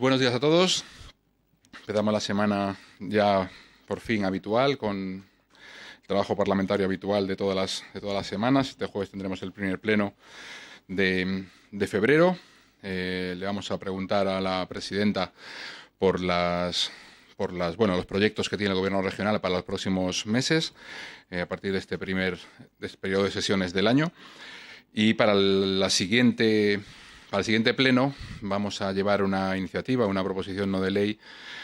Buenos días a todos. Empezamos la semana ya por fin habitual con el trabajo parlamentario habitual de todas las semanas. Este jueves tendremos el primer pleno de febrero. Le vamos a preguntar a la presidenta por los proyectos que tiene el Gobierno regional para los próximos meses, a partir de este periodo de sesiones del año. Y para el siguiente pleno vamos a llevar una iniciativa, una proposición no de ley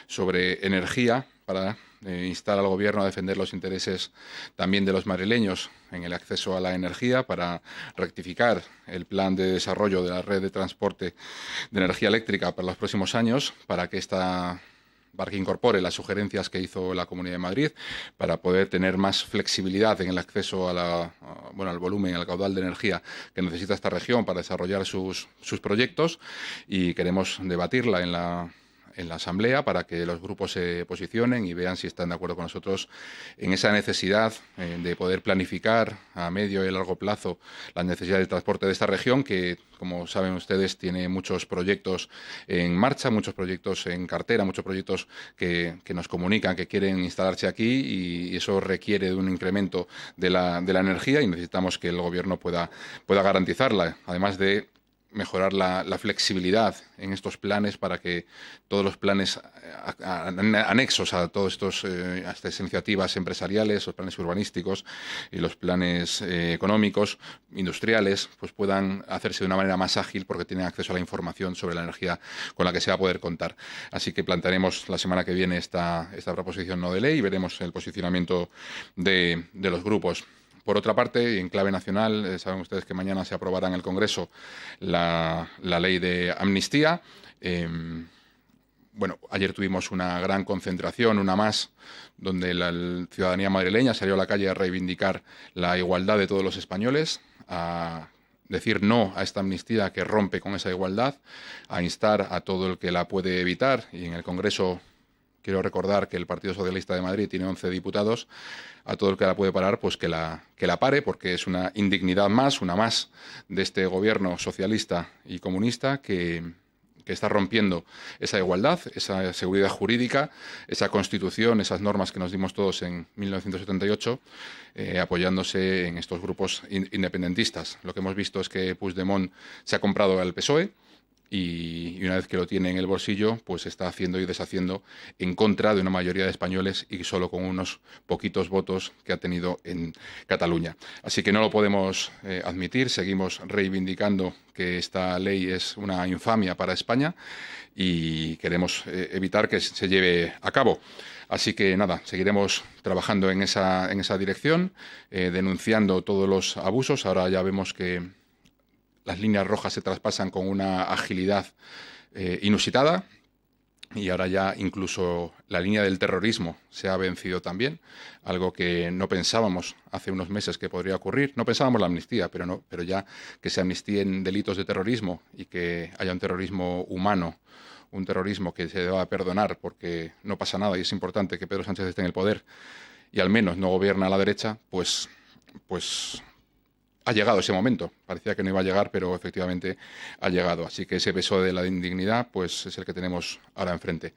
sobre energía para instar al Gobierno a defender los intereses también de los madrileños en el acceso a la energía, para rectificar el plan de desarrollo de la red de transporte de energía eléctrica para los próximos años, para que incorpore las sugerencias que hizo la Comunidad de Madrid, para poder tener más flexibilidad en el acceso al volumen, al caudal de energía que necesita esta región para desarrollar sus proyectos, y queremos debatirla en la Asamblea para que los grupos se posicionen y vean si están de acuerdo con nosotros en esa necesidad de poder planificar a medio y largo plazo las necesidades de transporte de esta región, que, como saben ustedes, tiene muchos proyectos en marcha, muchos proyectos en cartera, muchos proyectos que nos comunican que quieren instalarse aquí, y eso requiere de un incremento de la energía, y necesitamos que el Gobierno pueda garantizarla, además de mejorar la flexibilidad en estos planes, para que todos los planes anexos a todas estas iniciativas empresariales, los planes urbanísticos y los planes económicos, industriales, pues puedan hacerse de una manera más ágil, porque tienen acceso a la información sobre la energía con la que se va a poder contar. Así que plantearemos la semana que viene esta proposición no de ley y veremos el posicionamiento de los grupos. Por otra parte, y en clave nacional, saben ustedes que mañana se aprobará en el Congreso la ley de amnistía. Ayer tuvimos una gran concentración, una más, donde la ciudadanía madrileña salió a la calle a reivindicar la igualdad de todos los españoles, a decir no a esta amnistía que rompe con esa igualdad, a instar a todo el que la puede evitar, y en el Congreso quiero recordar que el Partido Socialista de Madrid tiene 11 diputados, a todo el que la puede parar, pues que la pare, porque es una indignidad más, una más de este gobierno socialista y comunista que está rompiendo esa igualdad, esa seguridad jurídica, esa Constitución, esas normas que nos dimos todos en 1978, apoyándose en estos grupos independentistas. Lo que hemos visto es que Puigdemont se ha comprado al PSOE, y una vez que lo tiene en el bolsillo, pues está haciendo y deshaciendo en contra de una mayoría de españoles, y solo con unos poquitos votos que ha tenido en Cataluña. Así que no lo podemos admitir. Seguimos reivindicando que esta ley es una infamia para España, y queremos evitar que se lleve a cabo. Así que nada, seguiremos trabajando en esa dirección, denunciando todos los abusos. Ahora ya vemos que las líneas rojas se traspasan con una agilidad inusitada, y ahora ya incluso la línea del terrorismo se ha vencido también, algo que no pensábamos hace unos meses que podría ocurrir. No pensábamos la amnistía, pero ya que se amnistíen delitos de terrorismo y que haya un terrorismo humano, un terrorismo que se deba perdonar porque no pasa nada y es importante que Pedro Sánchez esté en el poder y al menos no gobierna a la derecha, pues ha llegado ese momento. Parecía que no iba a llegar, pero efectivamente ha llegado. Así que ese peso de la indignidad pues es el que tenemos ahora enfrente.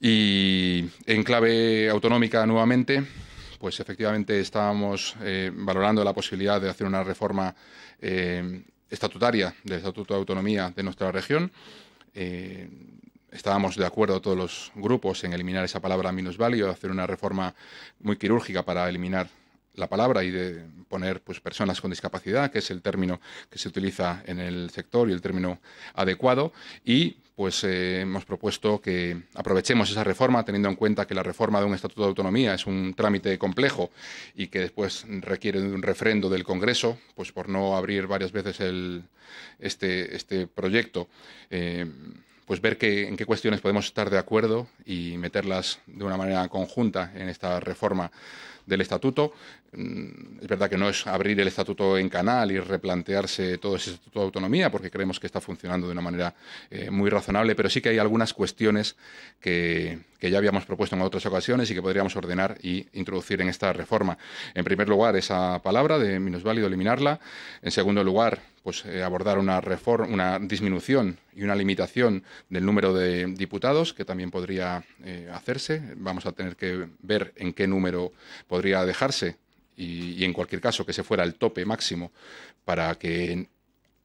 Y en clave autonómica nuevamente, pues efectivamente estábamos valorando la posibilidad de hacer una reforma estatutaria del Estatuto de Autonomía de nuestra región. Estábamos de acuerdo todos los grupos en eliminar esa palabra minusválido, hacer una reforma muy quirúrgica para eliminar la palabra y de poner pues personas con discapacidad, que es el término que se utiliza en el sector y el término adecuado, y pues hemos propuesto que aprovechemos esa reforma, teniendo en cuenta que la reforma de un Estatuto de Autonomía es un trámite complejo y que después requiere de un refrendo del Congreso, pues por no abrir varias veces este proyecto, pues ver en qué cuestiones podemos estar de acuerdo y meterlas de una manera conjunta en esta reforma del Estatuto. Es verdad que no es abrir el Estatuto en canal y replantearse todo ese Estatuto de Autonomía, porque creemos que está funcionando de una manera muy razonable, pero sí que hay algunas cuestiones que que ya habíamos propuesto en otras ocasiones y que podríamos ordenar y introducir en esta reforma. En primer lugar, esa palabra de minusválido, eliminarla. En segundo lugar, pues abordar una disminución y una limitación del número de diputados, que también podría hacerse. Vamos a tener que ver en qué número podría dejarse y en cualquier caso que se fuera el tope máximo para que,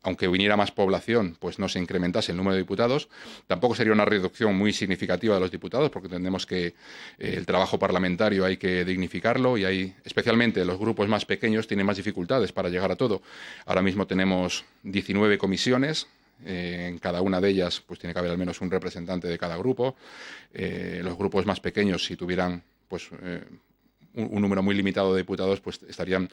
aunque viniera más población, pues no se incrementase el número de diputados. Tampoco sería una reducción muy significativa de los diputados, porque entendemos que el trabajo parlamentario hay que dignificarlo y especialmente los grupos más pequeños tienen más dificultades para llegar a todo. Ahora mismo tenemos 19 comisiones. En cada una de ellas pues tiene que haber al menos un representante de cada grupo. Los grupos más pequeños, si tuvieran pues un número muy limitado de diputados, pues estarían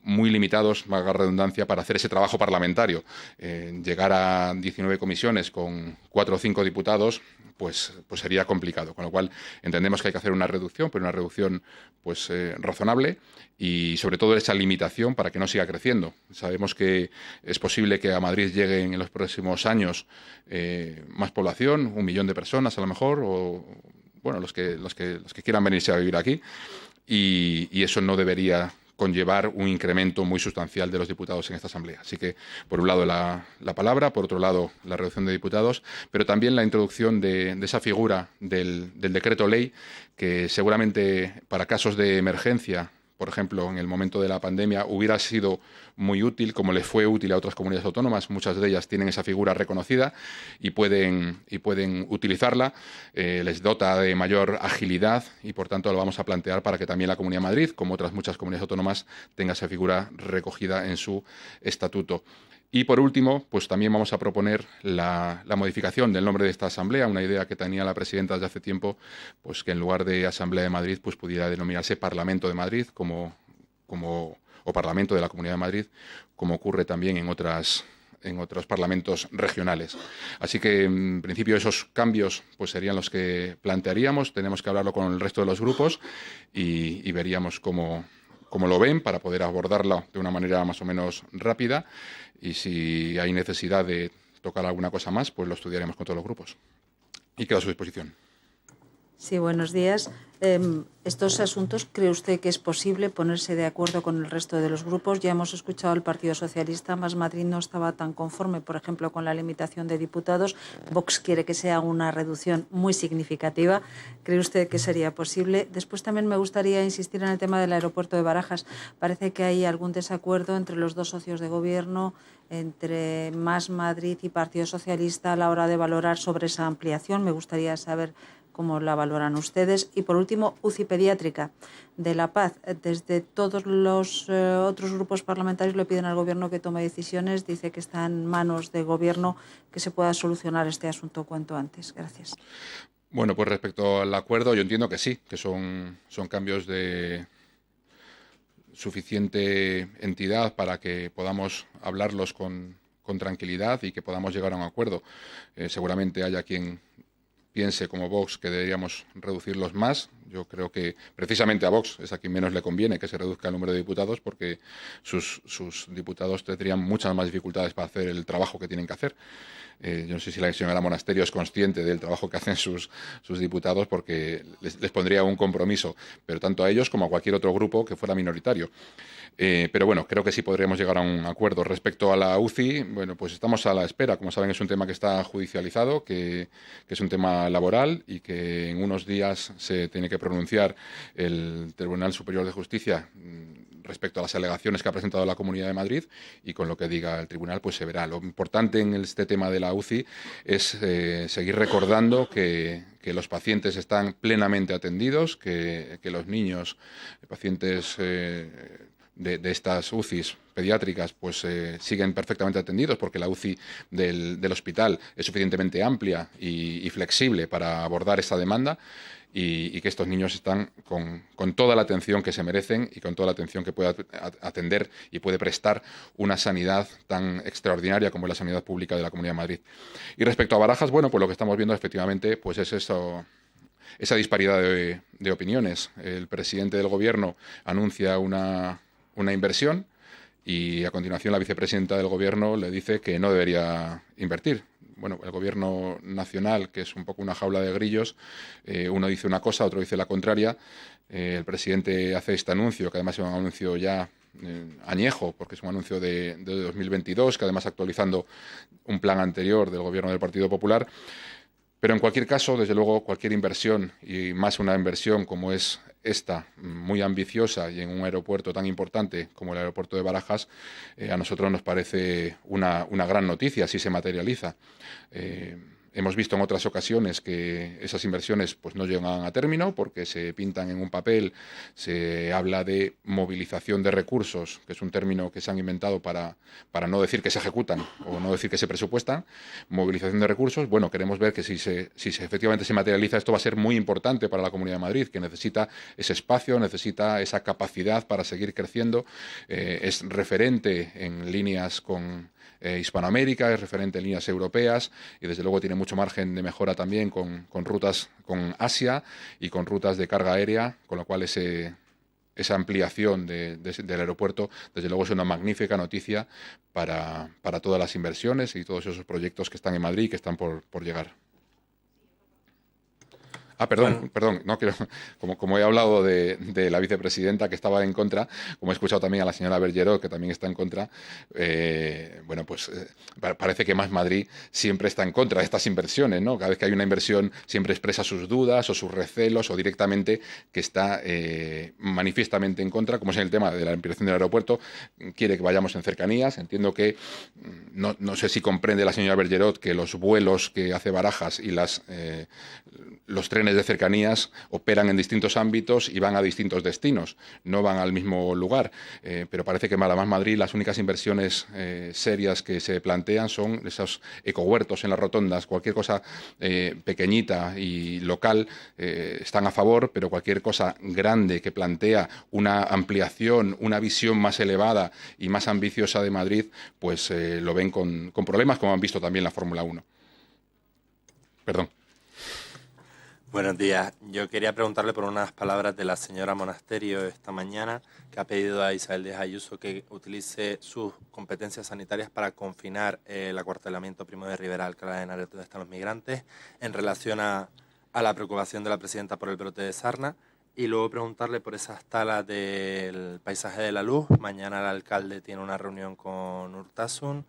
muy limitados, valga la redundancia, para hacer ese trabajo parlamentario. Llegar a 19 comisiones con 4 o 5 diputados, pues sería complicado. Con lo cual entendemos que hay que hacer una reducción, pero una reducción pues razonable y sobre todo esa limitación para que no siga creciendo. Sabemos que es posible que a Madrid lleguen en los próximos años más población, 1 millón de personas a lo mejor, o bueno, los que quieran venirse a vivir aquí, y eso no debería conllevar un incremento muy sustancial de los diputados en esta Asamblea. Así que, por un lado, la palabra, por otro lado, la reducción de diputados, pero también la introducción de esa figura del decreto ley, que seguramente para casos de emergencia, por ejemplo, en el momento de la pandemia, hubiera sido muy útil, como le fue útil a otras comunidades autónomas. Muchas de ellas tienen esa figura reconocida y pueden utilizarla. Les dota de mayor agilidad y, por tanto, lo vamos a plantear para que también la Comunidad de Madrid, como otras muchas comunidades autónomas, tenga esa figura recogida en su estatuto. Y, por último, pues también vamos a proponer la modificación del nombre de esta Asamblea, una idea que tenía la presidenta desde hace tiempo, pues que en lugar de Asamblea de Madrid pues pudiera denominarse Parlamento de Madrid o Parlamento de la Comunidad de Madrid, como ocurre también en otros parlamentos regionales. Así que, en principio, esos cambios pues serían los que plantearíamos. Tenemos que hablarlo con el resto de los grupos y veríamos cómo lo ven para poder abordarlo de una manera más o menos rápida, y si hay necesidad de tocar alguna cosa más, pues lo estudiaremos con todos los grupos. Y quedo a su disposición. Sí, buenos días. Estos asuntos, ¿cree usted que es posible ponerse de acuerdo con el resto de los grupos? Ya hemos escuchado al Partido Socialista, Más Madrid no estaba tan conforme, por ejemplo, con la limitación de diputados. Vox quiere que sea una reducción muy significativa. ¿Cree usted que sería posible? Después también me gustaría insistir en el tema del aeropuerto de Barajas. Parece que hay algún desacuerdo entre los dos socios de gobierno, entre Más Madrid y Partido Socialista, a la hora de valorar sobre esa ampliación. Me gustaría saber cómo la valoran ustedes. Y, por último, UCI pediátrica de La Paz. Desde todos los otros grupos parlamentarios le piden al Gobierno que tome decisiones. Dice que está en manos del Gobierno que se pueda solucionar este asunto cuanto antes. Gracias. Bueno, pues respecto al acuerdo, yo entiendo que sí, que son cambios de suficiente entidad para que podamos hablarlos con tranquilidad y que podamos llegar a un acuerdo. Seguramente haya quien piense como Vox que deberíamos reducirlos más. Yo creo que precisamente a Vox es a quien menos le conviene que se reduzca el número de diputados, porque sus diputados tendrían muchas más dificultades para hacer el trabajo que tienen que hacer. Yo no sé si la señora Monasterio es consciente del trabajo que hacen sus diputados, porque les pondría un compromiso, pero tanto a ellos como a cualquier otro grupo que fuera minoritario. Pero bueno, creo que sí podríamos llegar a un acuerdo. Respecto a la UCI, bueno, pues estamos a la espera. Como saben, es un tema que está judicializado, que es un tema laboral y que en unos días se tiene que pronunciar el Tribunal Superior de Justicia respecto a las alegaciones que ha presentado la Comunidad de Madrid, y con lo que diga el tribunal pues se verá. Lo importante en este tema de la UCI es seguir recordando que los pacientes están plenamente atendidos, que los niños, pacientes de estas UCIs pediátricas pues siguen perfectamente atendidos, porque la UCI del hospital es suficientemente amplia y flexible para abordar esta demanda, y que estos niños están con toda la atención que se merecen y con toda la atención que puede atender y puede prestar una sanidad tan extraordinaria como es la sanidad pública de la Comunidad de Madrid. Y respecto a Barajas, bueno, pues lo que estamos viendo efectivamente pues es eso, esa disparidad de opiniones. El presidente del Gobierno anuncia una inversión y a continuación la vicepresidenta del Gobierno le dice que no debería invertir. bueno, el gobierno nacional, que es un poco una jaula de grillos, uno dice una cosa, otro dice la contraria. El presidente hace este anuncio, que además es un anuncio ya añejo, porque es un anuncio de 2022, que además actualizando un plan anterior del gobierno del Partido Popular. Pero en cualquier caso, desde luego, cualquier inversión, y más una inversión como es esta, muy ambiciosa y en un aeropuerto tan importante como el aeropuerto de Barajas, a nosotros nos parece una gran noticia si se materializa. Hemos visto en otras ocasiones que esas inversiones pues no llegan a término porque se pintan en un papel, se habla de movilización de recursos, que es un término que se han inventado para no decir que se ejecutan o no decir que se presupuestan. Movilización de recursos, bueno, queremos ver que si efectivamente se materializa esto va a ser muy importante para la Comunidad de Madrid, que necesita ese espacio, necesita esa capacidad para seguir creciendo, es referente en líneas con Hispanoamérica, es referente en líneas europeas y desde luego tiene mucho margen de mejora también con rutas con Asia y con rutas de carga aérea, con lo cual esa ampliación del aeropuerto desde luego es una magnífica noticia para todas las inversiones y todos esos proyectos que están en Madrid y que están por llegar. Perdón, no quiero, como he hablado de la vicepresidenta que estaba en contra, como he escuchado también a la señora Bergerot que también está en contra, parece que Más Madrid siempre está en contra de estas inversiones, ¿no? Cada vez que hay una inversión siempre expresa sus dudas o sus recelos o directamente que está manifiestamente en contra, como es en el tema de la ampliación del aeropuerto, quiere que vayamos en cercanías. Entiendo que, no sé si comprende la señora Bergerot que los vuelos que hace Barajas y los trenes de cercanías operan en distintos ámbitos y van a distintos destinos, no van al mismo lugar, pero parece que para Más Madrid las únicas inversiones serias que se plantean son esos ecohuertos en las rotondas. Cualquier cosa pequeñita y local están a favor, pero cualquier cosa grande que plantea una ampliación, una visión más elevada y más ambiciosa de Madrid, pues lo ven con problemas, como han visto también la Fórmula 1. Perdón. Buenos días. Yo quería preguntarle por unas palabras de la señora Monasterio esta mañana, que ha pedido a Isabel Díaz Ayuso que utilice sus competencias sanitarias para confinar el acuartelamiento Primo de Rivera, Alcalá de Henares, donde están los migrantes, en relación a la preocupación de la presidenta por el brote de sarna. Y luego preguntarle por esas talas del paisaje de la luz. Mañana el alcalde tiene una reunión con Urtasun.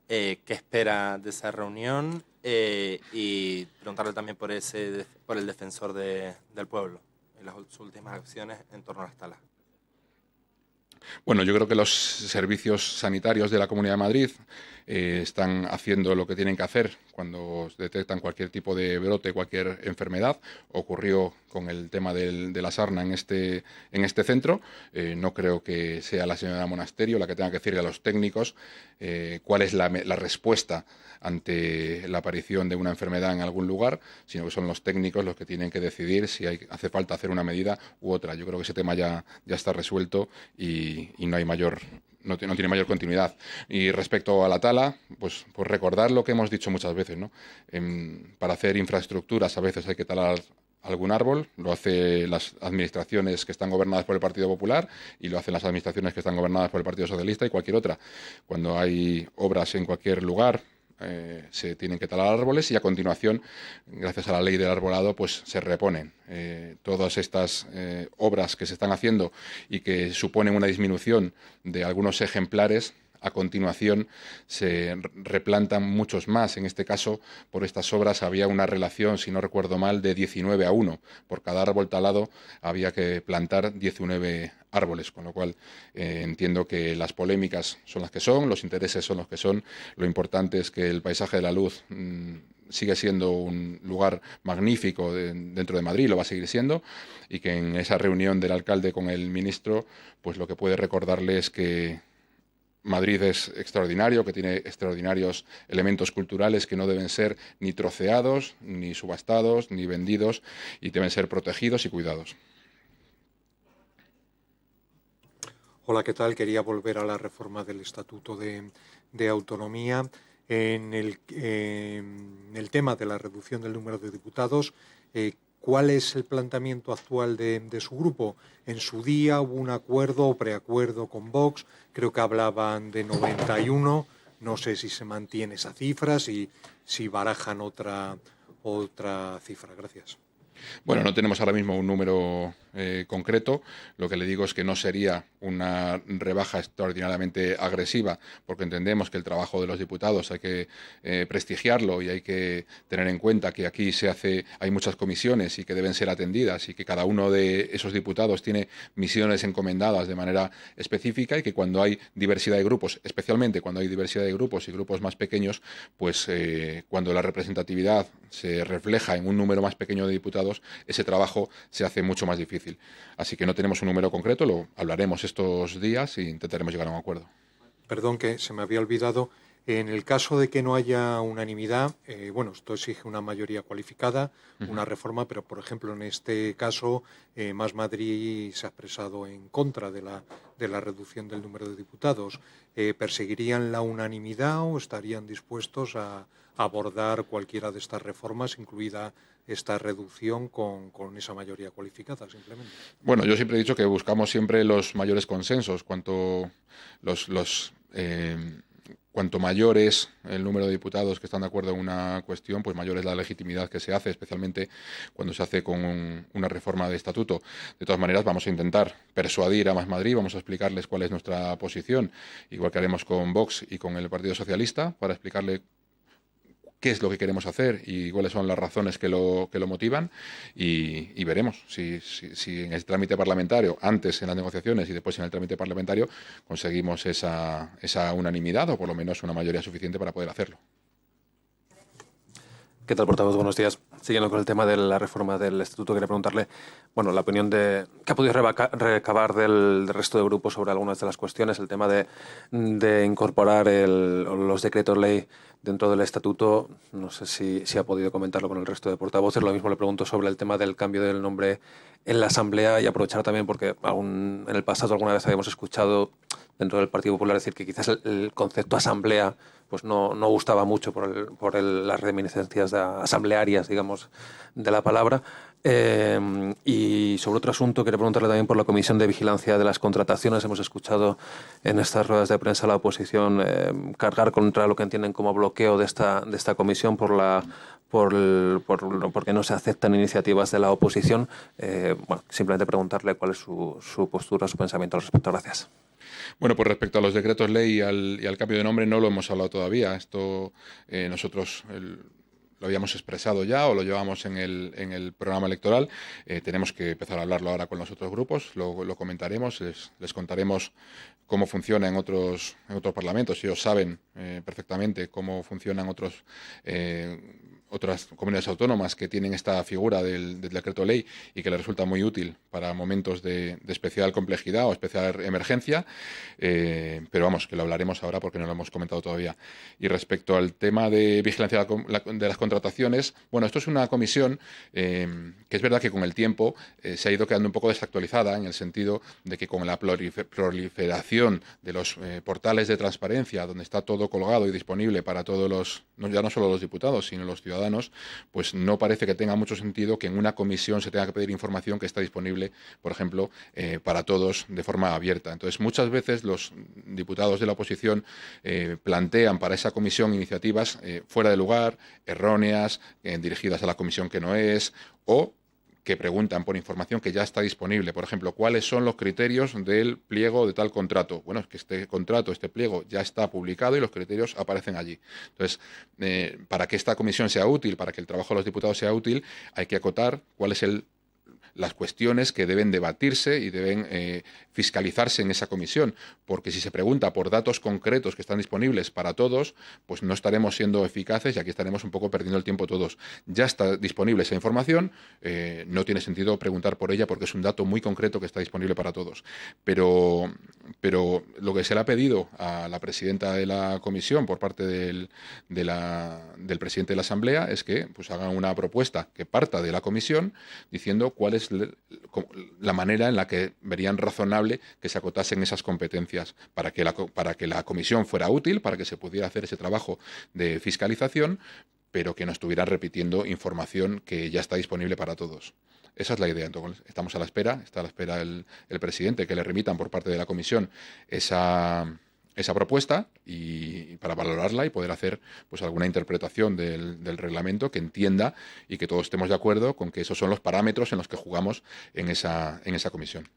¿Qué espera de esa reunión? Y preguntarle también por el defensor del pueblo y las últimas acciones en torno a las talas. Bueno, yo creo que los servicios sanitarios de la Comunidad de Madrid están haciendo lo que tienen que hacer cuando detectan cualquier tipo de brote, cualquier enfermedad. Ocurrió con el tema de la sarna en este centro. No creo que sea la señora Monasterio la que tenga que decirle a los técnicos cuál es la respuesta ante la aparición de una enfermedad en algún lugar, sino que son los técnicos los que tienen que decidir si hace falta hacer una medida u otra. Yo creo que ese tema ya está resuelto y no hay no tiene mayor continuidad. Y respecto a la tala, pues recordar lo que hemos dicho muchas veces, ¿no? Para hacer infraestructuras a veces hay que talar algún árbol, lo hacen las administraciones que están gobernadas por el Partido Popular y lo hacen las administraciones que están gobernadas por el Partido Socialista y cualquier otra. Cuando hay obras en cualquier lugar, se tienen que talar árboles y a continuación, gracias a la ley del arbolado, pues se reponen todas estas obras que se están haciendo y que suponen una disminución de algunos ejemplares. A continuación se replantan muchos más. En este caso, por estas obras había una relación, si no recuerdo mal, de 19:1. Por cada árbol talado había que plantar 19 árboles, con lo cual entiendo que las polémicas son las que son, los intereses son los que son. Lo importante es que el paisaje de la luz sigue siendo un lugar magnífico dentro de Madrid, lo va a seguir siendo, y que en esa reunión del alcalde con el ministro, pues lo que puede recordarle es que Madrid es extraordinario, que tiene extraordinarios elementos culturales que no deben ser ni troceados, ni subastados, ni vendidos, y deben ser protegidos y cuidados. Hola, ¿qué tal? Quería volver a la reforma del Estatuto de Autonomía. En el tema de la reducción del número de diputados, ¿cuál es el planteamiento actual de su grupo? En su día hubo un acuerdo o preacuerdo con Vox, creo que hablaban de 91. No sé si se mantiene esa cifra, si barajan otra cifra. Gracias. Bueno, no tenemos ahora mismo un número concreto. Lo que le digo es que no sería una rebaja extraordinariamente agresiva, porque entendemos que el trabajo de los diputados hay que prestigiarlo y hay que tener en cuenta que aquí hay muchas comisiones y que deben ser atendidas y que cada uno de esos diputados tiene misiones encomendadas de manera específica y que cuando hay diversidad de grupos, especialmente cuando hay diversidad de grupos y grupos más pequeños, pues cuando la representatividad se refleja en un número más pequeño de diputados, ese trabajo se hace mucho más difícil. Así que no tenemos un número concreto, lo hablaremos estos días e intentaremos llegar a un acuerdo. Perdón, que se me había olvidado. En el caso de que no haya unanimidad, esto exige una mayoría cualificada, una reforma, pero, por ejemplo, en este caso, Más Madrid se ha expresado en contra de la reducción del número de diputados. ¿Perseguirían la unanimidad o estarían dispuestos a abordar cualquiera de estas reformas, incluida esta reducción con esa mayoría cualificada, simplemente? Bueno, yo siempre he dicho que buscamos siempre los mayores consensos. Cuanto mayor es el número de diputados que están de acuerdo en una cuestión, pues mayor es la legitimidad que se hace, especialmente cuando se hace con una reforma de estatuto. De todas maneras, vamos a intentar persuadir a Más Madrid, vamos a explicarles cuál es nuestra posición, igual que haremos con Vox y con el Partido Socialista, para explicarle qué es lo que queremos hacer y cuáles son las razones que lo motivan y veremos si en el trámite parlamentario, antes en las negociaciones y después en el trámite parlamentario, conseguimos esa unanimidad o por lo menos una mayoría suficiente para poder hacerlo. ¿Qué tal, portavoz? Buenos días. Siguiendo con el tema de la reforma del Estatuto, quería preguntarle, la opinión que ha podido recabar del resto de grupos sobre algunas de las cuestiones, el tema de incorporar los decretos ley dentro del Estatuto. No sé si ha podido comentarlo con el resto de portavoces. Lo mismo le pregunto sobre el tema del cambio del nombre en la Asamblea y aprovechar también porque en el pasado alguna vez habíamos escuchado dentro del Partido Popular decir que quizás el concepto Asamblea pues no gustaba mucho por las reminiscencias asamblearias, digamos, de la palabra. Y sobre otro asunto, quería preguntarle también por la Comisión de Vigilancia de las Contrataciones. Hemos escuchado en estas ruedas de prensa a la oposición cargar contra lo que entienden como bloqueo de esta comisión porque no se aceptan iniciativas de la oposición. Simplemente preguntarle cuál es su postura, su pensamiento al respecto. Gracias. Bueno, pues respecto a los decretos ley y al cambio de nombre no lo hemos hablado todavía. Esto nosotros lo habíamos expresado ya o lo llevamos en el programa electoral. Tenemos que empezar a hablarlo ahora con los otros grupos, lo comentaremos, les contaremos cómo funciona en otros parlamentos. Ellos saben perfectamente cómo funcionan otras comunidades autónomas que tienen esta figura del decreto ley y que les resulta muy útil para momentos de especial complejidad o especial emergencia, pero vamos, que lo hablaremos ahora porque no lo hemos comentado todavía. Y respecto al tema de vigilancia de las contrataciones, esto es una comisión que es verdad que con el tiempo se ha ido quedando un poco desactualizada, en el sentido de que con la proliferación de los portales de transparencia, donde está todo colgado y disponible para todos ya no solo los diputados, sino los ciudadanos, pues no parece que tenga mucho sentido que en una comisión se tenga que pedir información que está disponible, por ejemplo, para todos de forma abierta. Entonces, muchas veces los diputados de la oposición plantean para esa comisión iniciativas fuera de lugar, erróneas, dirigidas a la comisión que no es, o que preguntan por información que ya está disponible. Por ejemplo, ¿cuáles son los criterios del pliego de tal contrato? Bueno, es que este contrato, este pliego ya está publicado y los criterios aparecen allí. Entonces, para que esta comisión sea útil, para que el trabajo de los diputados sea útil, hay que acotar cuál es las cuestiones que deben debatirse y deben fiscalizarse en esa comisión, porque si se pregunta por datos concretos que están disponibles para todos, pues no estaremos siendo eficaces y aquí estaremos un poco perdiendo el tiempo todos. Ya está disponible esa información, no tiene sentido preguntar por ella porque es un dato muy concreto que está disponible para todos. Pero lo que se le ha pedido a la presidenta de la comisión por parte del presidente de la Asamblea es que pues hagan una propuesta que parta de la comisión diciendo cuál es la manera en la que verían razonable que se acotasen esas competencias para que la comisión fuera útil, para que se pudiera hacer ese trabajo de fiscalización, pero que no estuvieran repitiendo información que ya está disponible para todos. Esa es la idea. Entonces, está a la espera el presidente, que le remitan por parte de la comisión esa esa propuesta y para valorarla y poder hacer pues alguna interpretación del reglamento que entienda y que todos estemos de acuerdo con que esos son los parámetros en los que jugamos en esa comisión.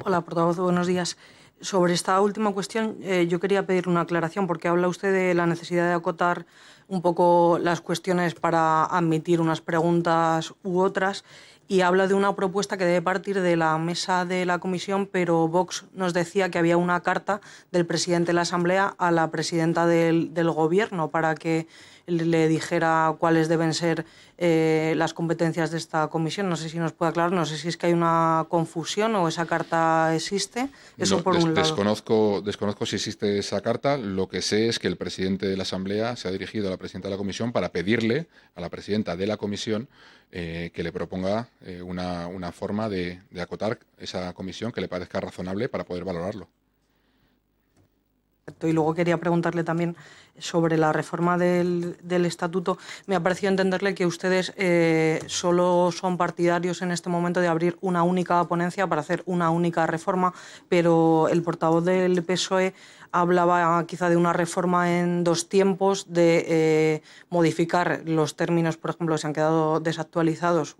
Hola, portavoz, buenos días. Sobre esta última cuestión, yo quería pedir una aclaración, porque habla usted de la necesidad de acotar un poco las cuestiones para admitir unas preguntas u otras, y habla de una propuesta que debe partir de la mesa de la comisión, pero Vox nos decía que había una carta del presidente de la Asamblea a la presidenta del Gobierno para que le dijera cuáles deben ser las competencias de esta comisión. No sé si nos puede aclarar, no sé si es que hay una confusión o esa carta existe. Eso No, por un lado. desconozco si existe esa carta. Lo que sé es que el presidente de la Asamblea se ha dirigido a la presidenta de la Comisión para pedirle a la presidenta de la Comisión que le proponga una forma de acotar esa comisión que le parezca razonable para poder valorarlo. Y luego quería preguntarle también sobre la reforma del estatuto. Me ha parecido entenderle que ustedes solo son partidarios en este momento de abrir una única ponencia para hacer una única reforma, pero el portavoz del PSOE hablaba quizá de una reforma en dos tiempos, de modificar los términos, por ejemplo, que se han quedado desactualizados,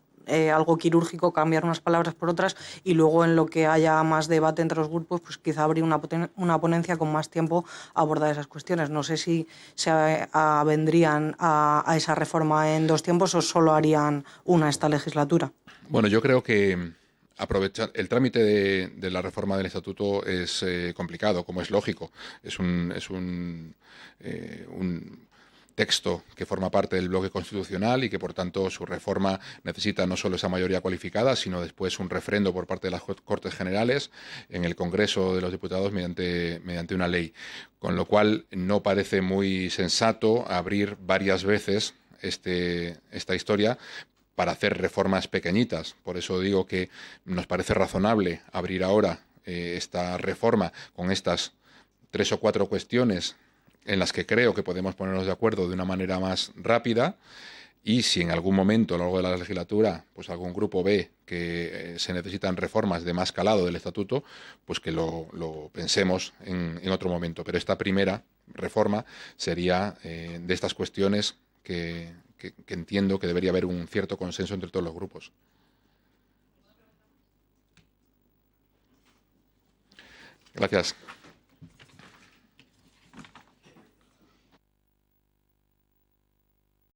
algo quirúrgico, cambiar unas palabras por otras, y luego en lo que haya más debate entre los grupos, pues quizá habría una ponencia con más tiempo a abordar esas cuestiones. No sé si se avendrían a esa reforma en dos tiempos o solo harían una esta legislatura. Bueno, yo creo que el trámite de la reforma del estatuto es complicado, como es lógico. Es un texto que forma parte del bloque constitucional y que, por tanto, su reforma necesita no solo esa mayoría cualificada, sino después un refrendo por parte de las Cortes Generales en el Congreso de los Diputados mediante una ley. Con lo cual, no parece muy sensato abrir varias veces esta historia para hacer reformas pequeñitas. Por eso digo que nos parece razonable abrir ahora esta reforma con estas 3 o 4 cuestiones en las que creo que podemos ponernos de acuerdo de una manera más rápida, y si en algún momento a lo largo de la legislatura pues algún grupo ve que se necesitan reformas de más calado del estatuto, pues que lo pensemos en otro momento. Pero esta primera reforma sería de estas cuestiones que entiendo que debería haber un cierto consenso entre todos los grupos. Gracias.